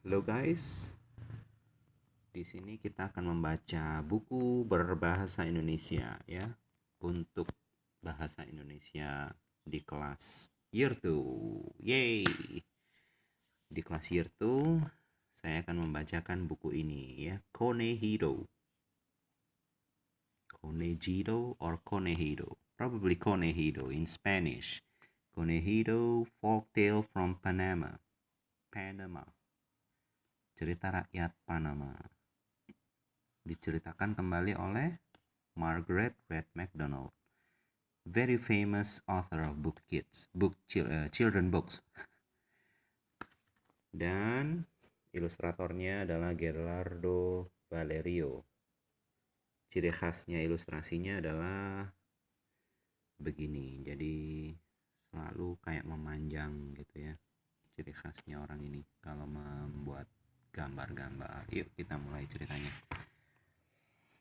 Halo guys, di sini kita akan membaca buku berbahasa Indonesia ya untuk bahasa Indonesia di kelas Year 2. Yay! Di kelas Year 2 saya akan membacakan buku ini ya, Konehiro. Konejiro or Konehiro. Probably Konehiro in Spanish. Konehiro Folktale from Panama. Panama. Cerita rakyat Panama. Diceritakan kembali oleh Margaret Red MacDonald, very famous author of children books. Dan ilustratornya adalah Gerardo Valerio. Ciri khasnya ilustrasinya adalah begini, jadi selalu kayak memanjang gitu ya. Ciri khasnya orang ini kalau membuat gambar-gambar. Yuk kita mulai ceritanya.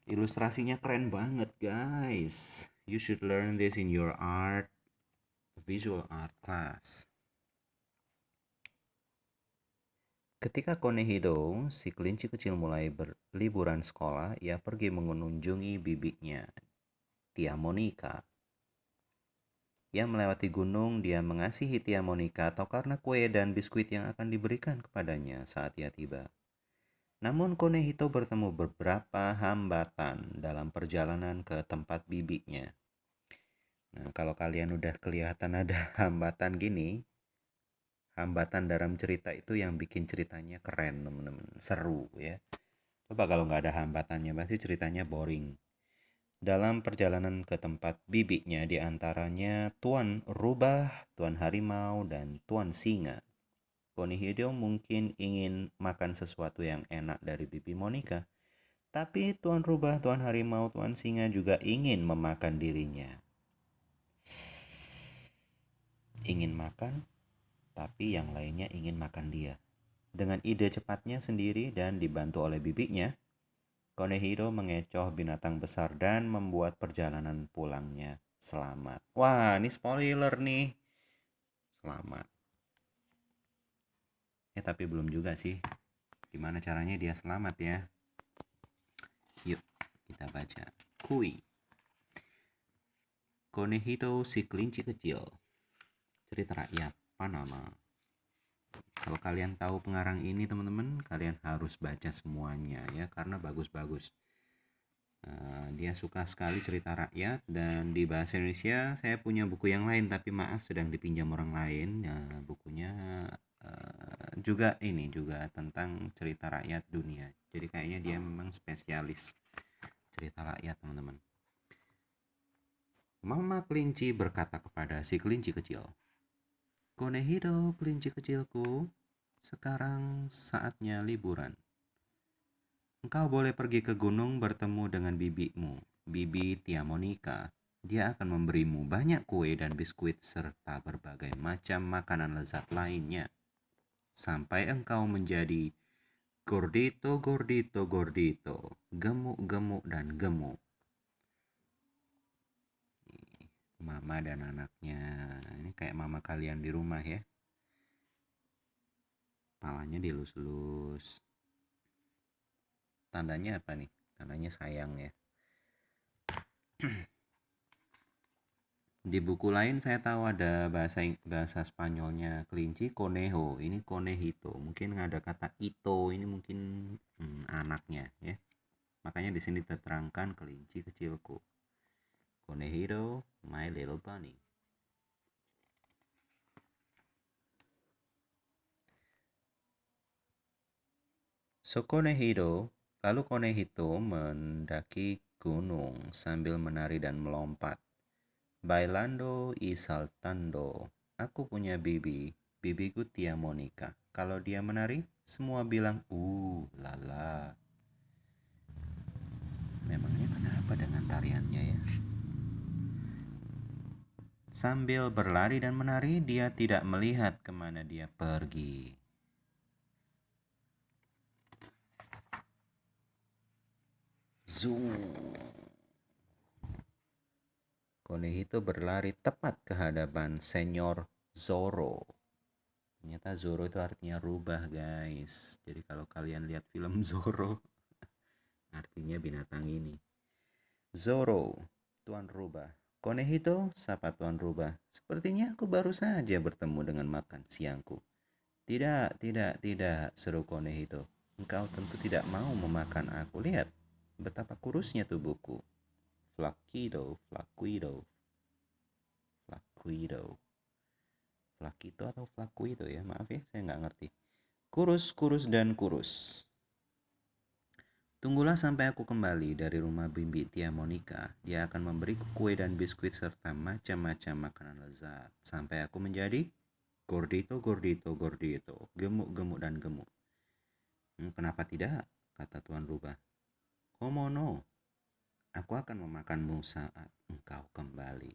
Ilustrasinya keren banget guys. You should learn this in your visual art class. Ketika Konehiro, si kelinci kecil mulai berliburan sekolah, ia pergi mengunjungi bibinya, Tia Monica. Ia melewati gunung, dia mengasihi Tia Monica atau karena kue dan biskuit yang akan diberikan kepadanya saat ia tiba. Namun Konehito bertemu beberapa hambatan dalam perjalanan ke tempat bibinya. Nah, kalau kalian udah kelihatan ada hambatan gini, hambatan dalam cerita itu yang bikin ceritanya keren, teman-teman. Seru ya. Coba kalau nggak ada hambatannya, pasti ceritanya boring. Dalam perjalanan ke tempat bibinya, diantaranya Tuan Rubah, Tuan Harimau, dan Tuan Singa. Konihiro mungkin ingin makan sesuatu yang enak dari bibi Monica. Tapi Tuan Rubah, Tuan Harimau, Tuan Singa juga ingin memakan dirinya. Ingin makan, tapi yang lainnya ingin makan dia. Dengan ide cepatnya sendiri dan dibantu oleh bibinya, Konehiro mengecoh binatang besar dan membuat perjalanan pulangnya selamat. Wah, ini spoiler nih. Selamat. Tapi belum juga sih. Gimana caranya dia selamat ya? Yuk, kita baca. Kui. Konehiro si kelinci kecil. Cerita rakyat Panama. Kalau kalian tahu pengarang ini teman-teman, kalian harus baca semuanya ya karena bagus-bagus. Dia suka sekali cerita rakyat dan di bahasa Indonesia saya punya buku yang lain tapi maaf sedang dipinjam orang lain. Bukunya juga tentang cerita rakyat dunia. Jadi kayaknya dia memang spesialis cerita rakyat teman-teman. Mama kelinci berkata kepada si kelinci kecil, Konehiro kelinci kecilku, sekarang saatnya liburan. Engkau boleh pergi ke gunung bertemu dengan bibimu, Bibi Tia Monica. Dia akan memberimu banyak kue dan biskuit serta berbagai macam makanan lezat lainnya. Sampai engkau menjadi gordito, gordito, gordito, gemuk, gemuk, dan gemuk. Mama dan anaknya. Ini kayak mama kalian di rumah ya. Palanya dilus-lus. Tandanya apa nih? Tandanya sayang ya. Di buku lain saya tahu ada bahasa Spanyolnya kelinci conejo, ini conejito. Mungkin ada kata ito, ini mungkin anaknya ya. Makanya di sini terterangkan kelinci kecilku. Conejito, my little bunny. So Conejito, lalu Conejito mendaki gunung sambil menari dan melompat. Bailando y saltando. Aku punya bibiku Tia Monica. Kalau dia menari, semua bilang, lala. Memangnya kenapa dengan tariannya ya? Sambil berlari dan menari, dia tidak melihat kemana dia pergi. Zoom. Konehito berlari tepat ke hadapan Senyor Zorro. Ternyata Zoro itu artinya rubah, guys. Jadi kalau kalian lihat film Zoro, artinya binatang ini. Zoro, Tuan Rubah. Konehito, sapa Tuan Rubah. Sepertinya aku baru saja bertemu dengan makan siangku. Tidak, tidak, tidak, seru Konehito. Engkau tentu tidak mau memakan aku. Lihat, betapa kurusnya tubuhku. Flakido, flaquido, flaquido. Flakito atau flaquido ya, maaf ya, saya nggak ngerti. Kurus, kurus, dan kurus. Tunggulah sampai aku kembali dari rumah Bibi Tia Monica. Dia akan memberiku kue dan biskuit serta macam-macam makanan lezat. Sampai aku menjadi gordito, gordito, gordito. Gemuk, gemuk, dan gemuk. Kenapa tidak? Kata Tuan Rubah. Komono, aku akan memakanmu saat engkau kembali.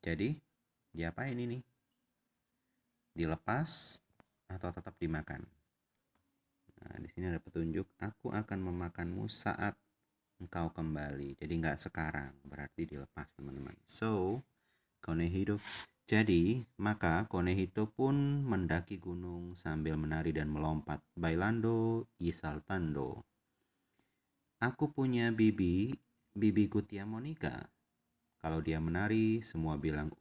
Jadi, diapain ini? Dilepas atau tetap dimakan? Nah, di sini ada petunjuk, aku akan memakanmu saat engkau kembali. Jadi nggak sekarang, berarti dilepas, teman-teman. So, Konehito. Jadi, maka Konehito pun mendaki gunung sambil menari dan melompat. Bailando y saltando. Aku punya bibiku Tia Monica. Kalau dia menari, semua bilang,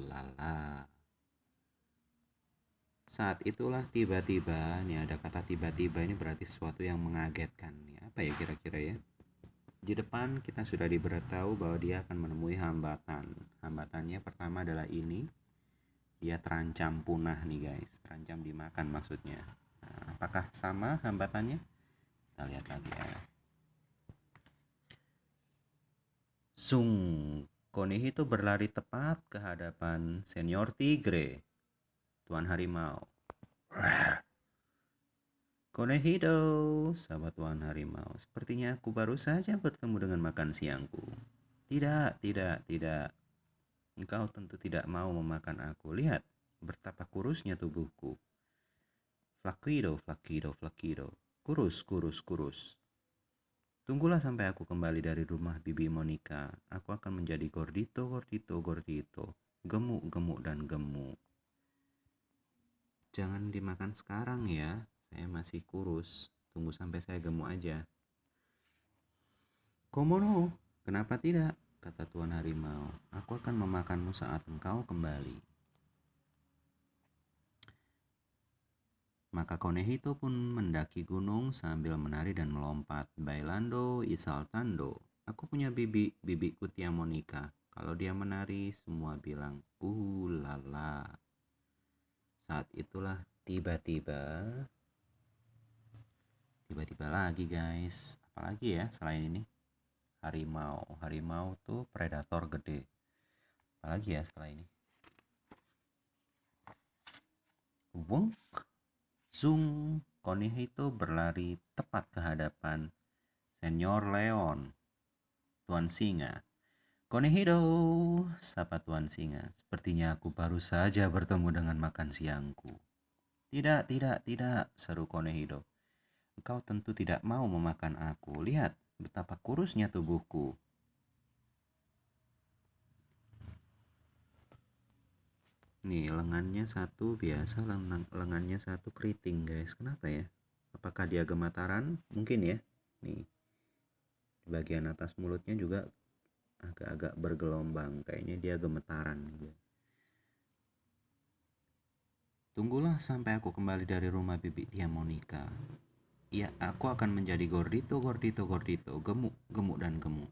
lala. Saat itulah tiba-tiba, ini ada kata tiba-tiba, ini berarti sesuatu yang mengagetkan. Apa ya kira-kira ya? Di depan kita sudah diberitahu bahwa dia akan menemui hambatan. Hambatannya pertama adalah ini. Dia terancam punah nih guys. Terancam dimakan maksudnya. Nah, apakah sama hambatannya? Kita lihat lagi ya. Sung. Konehito berlari tepat ke hadapan Senior Tigre, Tuan Harimau. Konehito, sahabat Tuan Harimau. Sepertinya aku baru saja bertemu dengan makan siangku. Tidak, tidak, tidak. Engkau tentu tidak mau memakan aku. Lihat, betapa kurusnya tubuhku. Flaquido, flaquido, flaquido. Kurus, kurus, kurus. Tunggulah sampai aku kembali dari rumah Bibi Monica. Aku akan menjadi gordito, gordito, gordito. Gemuk, gemuk, dan gemuk. Jangan dimakan sekarang ya. Saya masih kurus. Tunggu sampai saya gemuk aja. Komono, kenapa tidak? Kata Tuan Harimau. Aku akan memakanmu saat engkau kembali. Maka Konehito pun mendaki gunung sambil menari dan melompat. Bailando y saltando. Aku punya bibiku Tia Monica. Kalau dia menari, semua bilang, lala. Saat itulah tiba-tiba lagi guys. Apalagi ya selain ini? Harimau tuh predator gede. Apalagi ya setelah ini? Wong. Zung, Konehito berlari tepat ke hadapan Senior Leon, Tuan Singa. Konehito, sapa Tuan Singa. Sepertinya aku baru saja bertemu dengan makan siangku. Tidak, tidak, tidak, seru Konehito. Engkau tentu tidak mau memakan aku. Lihat betapa kurusnya tubuhku. Nih, lengannya satu biasa, lengannya satu keriting guys. Kenapa ya? Apakah dia gemetaran? Mungkin ya. Nih, di bagian atas mulutnya juga agak-agak bergelombang. Kayaknya dia gemetaran nih. Tunggulah sampai aku kembali dari rumah Bibi Tia Monica. Ya, aku akan menjadi gordito, gordito, gordito. Gemuk, gemuk, dan gemuk.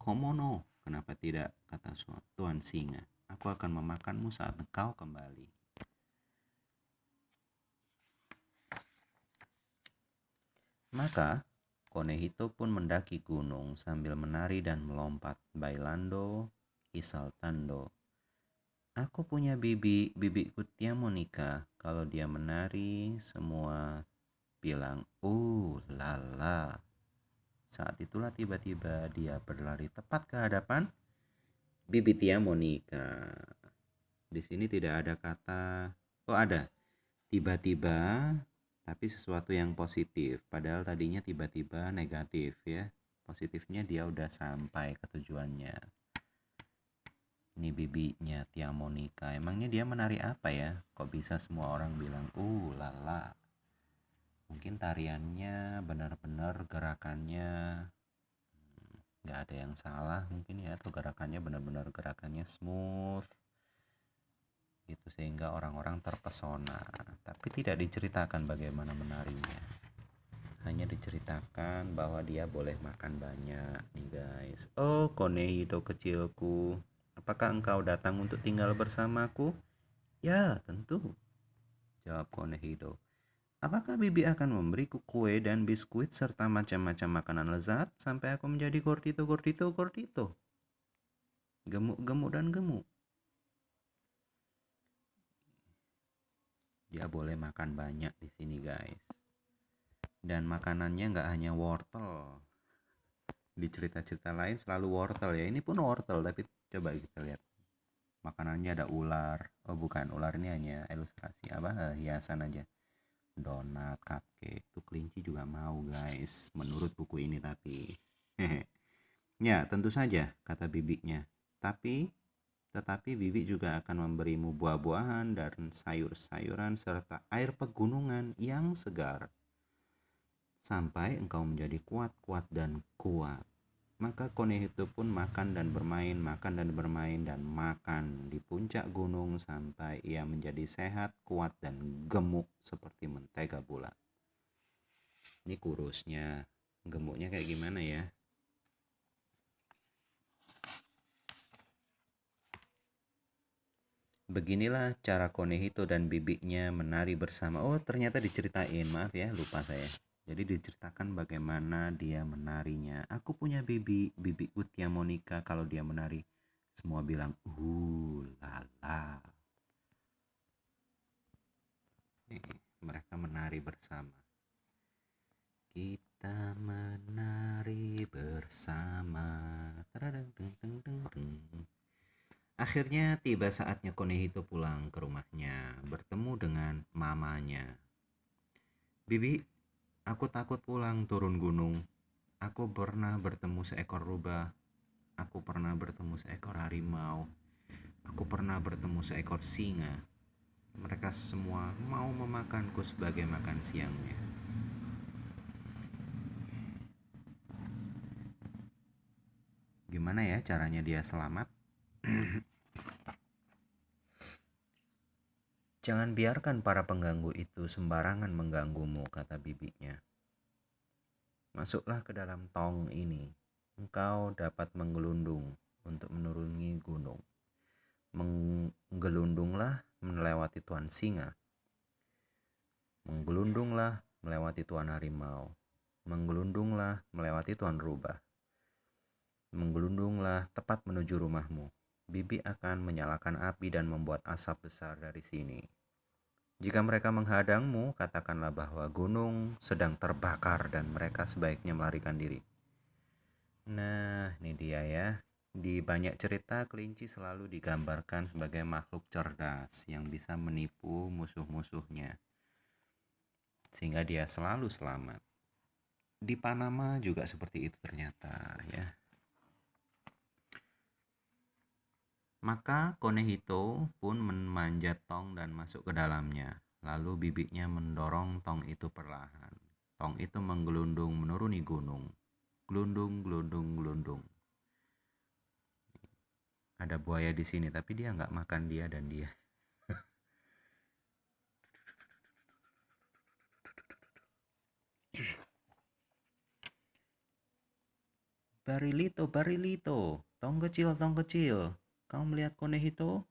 Komono, kenapa tidak? Kata Tuan Singa. Aku akan memakanmu saat engkau kembali. Maka Konehito pun mendaki gunung sambil menari dan melompat. Bailando y saltando. Aku punya bibiku Tia Monica. Kalau dia menari, semua bilang, lala. Saat itulah tiba-tiba dia berlari tepat ke hadapan Bibi Tia Monica. Di sini tidak ada kata, ada, tiba-tiba, tapi sesuatu yang positif. Padahal tadinya tiba-tiba negatif ya. Positifnya dia udah sampai ke tujuannya. Ini bibinya Tia Monica. Emangnya dia menari apa ya? Kok bisa semua orang bilang, lala. Mungkin tariannya benar-benar gerakannya nggak ada yang salah mungkin ya, atau gerakannya benar-benar gerakannya smooth gitu sehingga orang-orang terpesona. Tapi tidak diceritakan bagaimana menarinya. Hanya diceritakan bahwa dia boleh makan banyak nih guys. Oh, Konehito kecilku, apakah engkau datang untuk tinggal bersamaku? Ya, tentu, jawab Konehito. Apakah bibi akan memberiku kue dan biskuit serta macam-macam makanan lezat sampai aku menjadi gordito, gordito, gordito? Gemuk, gemuk, dan gemuk. Dia boleh makan banyak di sini guys. Dan makanannya nggak hanya wortel. Di cerita-cerita lain selalu wortel ya. Ini pun wortel, tapi coba kita lihat. Makanannya ada ular. Oh bukan, ular ini hanya ilustrasi hiasan aja. Donat, cupcake. Tuh kelinci juga mau guys, menurut buku ini tapi. Ya, tentu saja, kata bibinya. Tetapi bibi juga akan memberimu buah-buahan dan sayur-sayuran serta air pegunungan yang segar. Sampai engkau menjadi kuat dan kuat. Maka Konehito pun makan dan bermain makan di puncak gunung sampai ia menjadi sehat, kuat, dan gemuk seperti mentega bulat. Ini kurusnya, gemuknya kayak gimana ya? Beginilah cara Konehito dan bibinya menari bersama. Oh, ternyata diceritain, maaf ya, lupa saya. Jadi diceritakan bagaimana dia menarinya. Aku punya bibi Tia Monica, kalau dia menari semua bilang, lala. Mereka menari bersama. Kita menari bersama. Akhirnya tiba saatnya Konehito pulang ke rumahnya, bertemu dengan mamanya. Bibi, aku takut pulang turun gunung. Aku pernah bertemu seekor rubah. Aku pernah bertemu seekor harimau. Aku pernah bertemu seekor singa. Mereka semua mau memakanku sebagai makan siangnya. Gimana ya caranya dia selamat? Jangan biarkan para pengganggu itu sembarangan mengganggumu, kata bibinya. Masuklah ke dalam tong ini. Engkau dapat menggelundung untuk menuruni gunung. Menggelundunglah melewati tuan singa. Menggelundunglah melewati tuan harimau. Menggelundunglah melewati tuan rubah. Menggelundunglah tepat menuju rumahmu. Bibi akan menyalakan api dan membuat asap besar dari sini. Jika mereka menghadangmu, katakanlah bahwa gunung sedang terbakar dan mereka sebaiknya melarikan diri. Nah, ini dia ya. Di banyak cerita, kelinci selalu digambarkan sebagai makhluk cerdas yang bisa menipu musuh-musuhnya, sehingga dia selalu selamat. Di Panama juga seperti itu ternyata ya. Maka Konehito pun memanjat tong dan masuk ke dalamnya. Lalu bibinya mendorong tong itu perlahan. Tong itu menggelundung menuruni gunung. Gelundung, gelundung, gelundung. Ada buaya di sini, tapi dia nggak makan dia dan dia. Barilito, Barilito, tong kecil, kau melihat Konehito?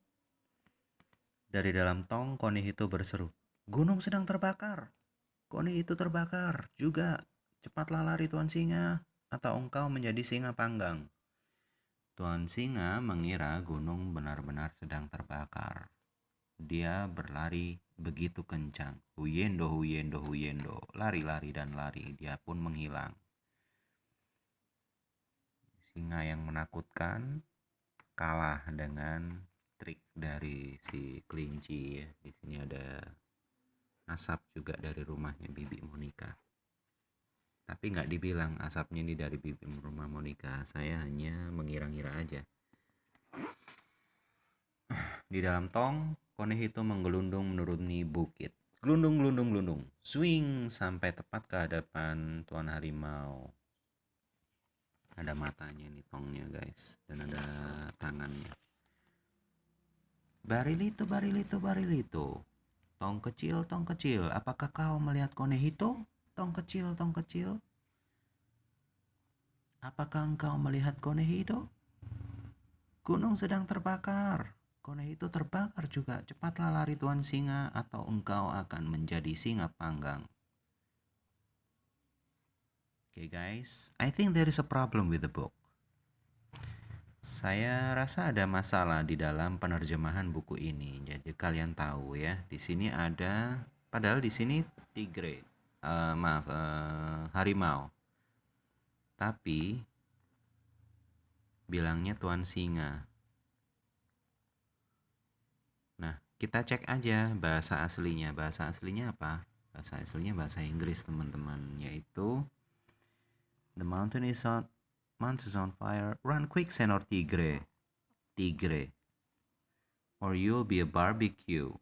Dari dalam tong, Konehito berseru, gunung sedang terbakar. Konehito terbakar juga. Cepatlah lari Tuan Singa, atau engkau menjadi singa panggang. Tuan Singa mengira gunung benar-benar sedang terbakar. Dia berlari begitu kencang. Huyendo, huyendo, huyendo. Lari-lari dan lari. Dia pun menghilang. Singa yang menakutkan kalah dengan trik dari si kelinci ya. Di sini ada asap juga dari rumahnya Bibi Monica. Tapi nggak dibilang asapnya ini dari Bibi rumah Monica. Saya hanya mengira-ngira aja. Di dalam tong, Konehito menggelundung menuruni bukit. Gelundung, gelundung, gelundung. Swing sampai tepat ke hadapan Tuan Harimau. Ada matanya nih tongnya guys. Dan ada tangannya. Barilito, barilito, barilito. Tong kecil, apakah kau melihat Konehito? Tong kecil, apakah engkau melihat Konehito? Gunung sedang terbakar. Konehito terbakar juga. Cepatlah lari Tuan Singa atau engkau akan menjadi singa panggang. Okay guys, I think there is a problem with the book. Saya rasa ada masalah di dalam penerjemahan buku ini. Jadi kalian tahu ya, di sini ada, padahal di sini tigre, harimau. Tapi bilangnya Tuan Singa. Nah, kita cek aja bahasa aslinya. Bahasa aslinya apa? Bahasa aslinya bahasa Inggris teman-teman, yaitu The mountain is on fire. Run quick, Senor Tigre. Tigre. Or you'll be a barbecue.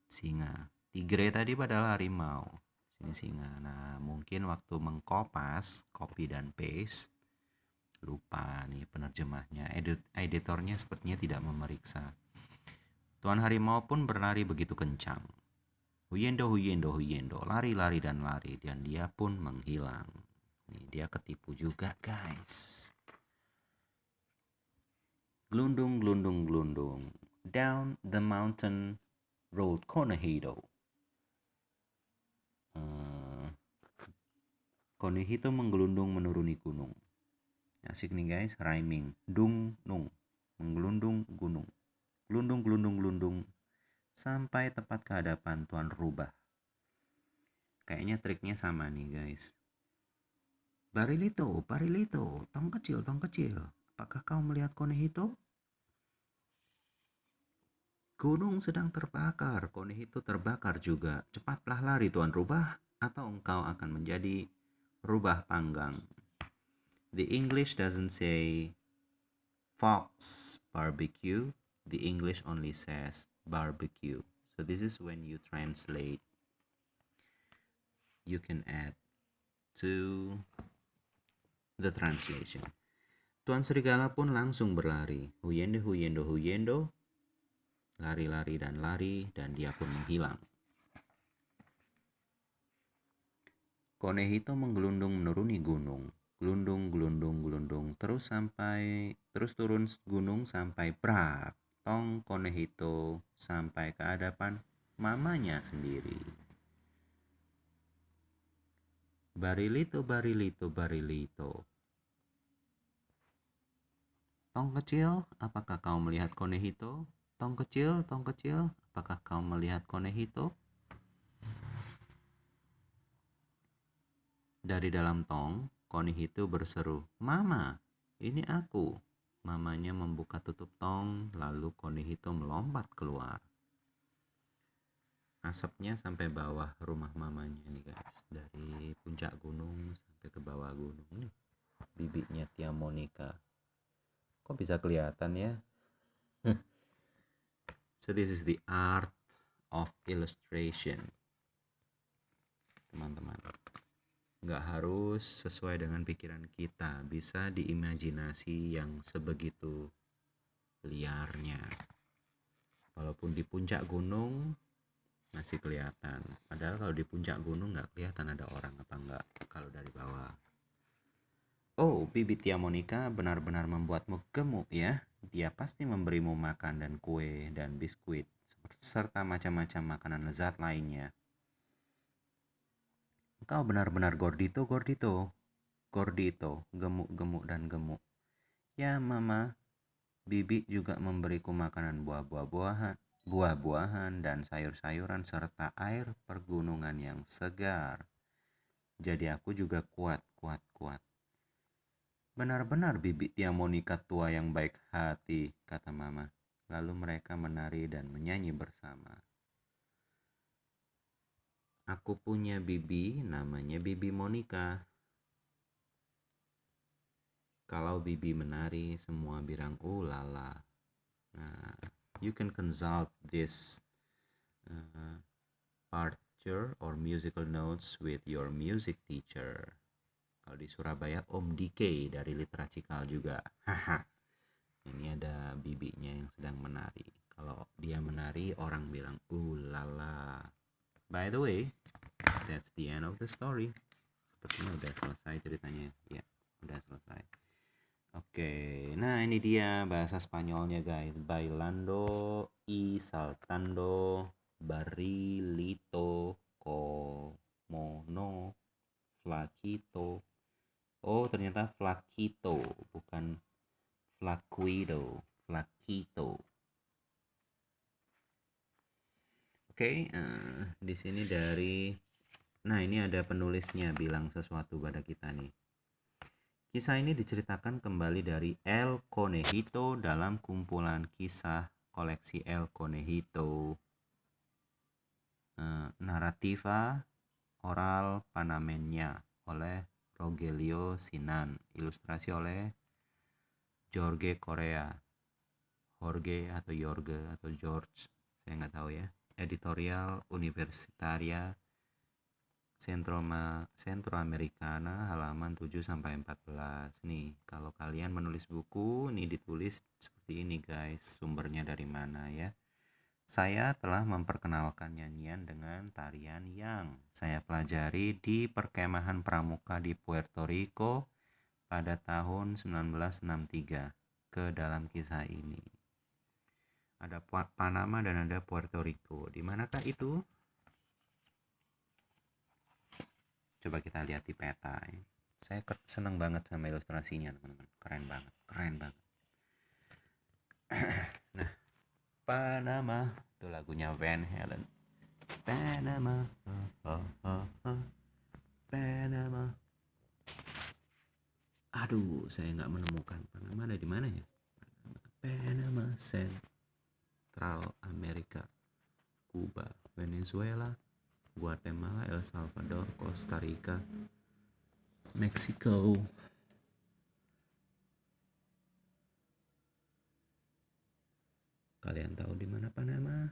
Singa. Tigre tadi padahal harimau. Sini singa. Nah, mungkin waktu mengkopas, copy dan paste, lupa nih penerjemahnya. Editornya sepertinya tidak memeriksa. Tuan Harimau pun berlari begitu kencang. Huyendo, huyendo, huyendo. Lari, lari, dan lari. Dan dia pun menghilang. Nih, dia ketipu juga guys. Glundung, glundung, glundung. Down the mountain rolled Konehito. Konehito menggelundung menuruni gunung. Asik nih guys, rhyming. Dung, nung. Menggelundung gunung. Glundung, glundung, glundung. Sampai tepat ke hadapan Tuan Rubah. Kayaknya triknya sama nih guys. Barilito, barilito. Tong kecil, tong kecil. Apakah kau melihat Konehito? Gunung sedang terbakar, Konehito terbakar juga. Cepatlah lari Tuan Rubah, atau engkau akan menjadi rubah panggang. The English doesn't say fox barbecue. The English only says barbecue. So this is when you translate. You can add to the translation. Tuan Serigala pun langsung berlari. Huyendo, huyendo, huyendo. Lari-lari dan lari, dan dia pun menghilang. Konehito menggelundung menuruni gunung. Gelundung, gelundung, gelundung. Terus turun gunung sampai prak. Tong Konehito sampai ke hadapan mamanya sendiri. Barilito, barilito, barilito. Tong kecil, apakah kau melihat Konehito? Tong kecil, apakah kau melihat Konehito? Dari dalam tong, Konehito berseru, "Mama, ini aku." Mamanya membuka tutup tong, lalu Konehito melompat keluar. Asapnya sampai bawah rumah mamanya nih guys. Dari puncak gunung sampai ke bawah gunung nih. Bibitnya Tia Monica. Kok bisa kelihatan ya? So this is the art of illustration. Teman-teman. Nggak harus sesuai dengan pikiran kita. Bisa diimajinasi yang sebegitu liarnya. Walaupun di puncak gunung masih kelihatan. Padahal kalau di puncak gunung nggak kelihatan ada orang apa enggak kalau dari bawah. Oh, bibit Tia Monica benar-benar membuatmu gemuk ya. Dia pasti memberimu makan dan kue dan biskuit serta macam-macam makanan lezat lainnya. Kau benar-benar gordito, gordito. Gordito, gemuk-gemuk dan gemuk. Ya, Mama. Bibi juga memberiku makanan buah-buahan dan sayur-sayuran serta air pergunungan yang segar. Jadi aku juga kuat. Benar-benar Bibi Tia Monica tua yang baik hati, kata Mama. Lalu mereka menari dan menyanyi bersama. Aku punya bibi, namanya Bibi Monica. Kalau Bibi menari, semua bilang ulala. Nah, you can consult this partiture or musical notes with your music teacher. Kalau di Surabaya, Om DK dari Literacikal juga. Haha. Ini ada bibinya yang sedang menari. Kalau dia menari, orang bilang lala. By the way, that's the end of the story. Sepertinya udah selesai ceritanya. Ya, udah selesai. Oke, nah ini dia bahasa Spanyolnya guys. Bailando y saltando, barrilito, como no, flaquito. Oh, ternyata flaquito, bukan flaquito, flaquito. Oke, di sini dari, nah ini ada penulisnya bilang sesuatu pada kita nih. Kisah ini diceritakan kembali dari El Conejito dalam kumpulan kisah koleksi El Conejito, Narrativa Oral Panamenya oleh Rogelio Sinan, ilustrasi oleh Jorge Correa, Jorge atau George, saya nggak tahu ya. Editorial Universitaria Centroamericana halaman 7-14. Nih, kalau kalian menulis buku, nih ditulis seperti ini guys, sumbernya dari mana ya. Saya telah memperkenalkan nyanyian dengan tarian yang saya pelajari di perkemahan pramuka di Puerto Rico pada tahun 1963. Ke dalam kisah ini ada Panama dan ada Puerto Rico. Di manakah itu? Coba kita lihat di peta ya. Saya seneng banget sama ilustrasinya teman-teman, keren banget, keren banget. Nah, Panama itu lagunya Van Halen. Panama, Panama. Aduh, saya nggak menemukan Panama ada di mana ya? Panama, Central America, Cuba, Venezuela, Guatemala, El Salvador, Costa Rica, Meksiko. Kalian tahu di mana Panama?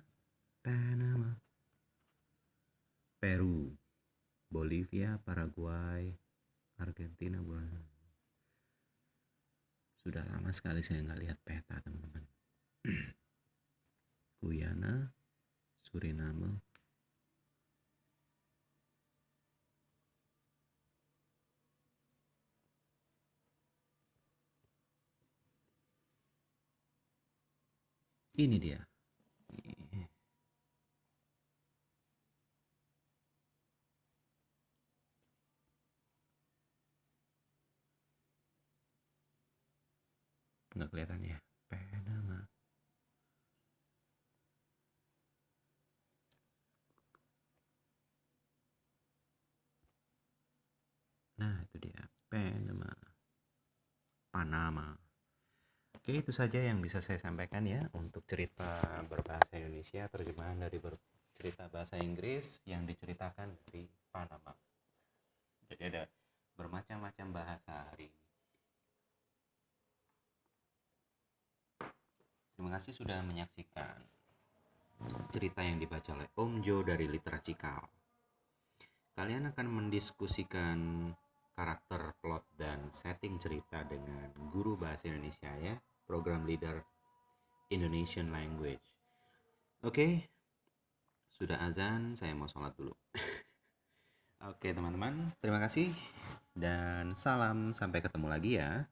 Panama. Peru, Bolivia, Paraguay, Argentina. Sudah lama sekali saya nggak lihat peta teman-teman. Guyana, Suriname, ini dia. Nggak kelihatan ya, Panama. Nah itu dia, Panama. Panama. Oke, itu saja yang bisa saya sampaikan ya untuk cerita berbahasa Indonesia, terjemahan dari cerita bahasa Inggris yang diceritakan dari Panama. Jadi ada bermacam-macam bahasa hari ini. Terima kasih sudah menyaksikan cerita yang dibaca oleh Om Jo dari Literacikal. Kalian akan mendiskusikan karakter, plot, dan setting cerita dengan guru bahasa Indonesia ya, program leader Indonesian Language. Oke, sudah azan, saya mau sholat dulu. Oke teman-teman, terima kasih dan salam, sampai ketemu lagi ya.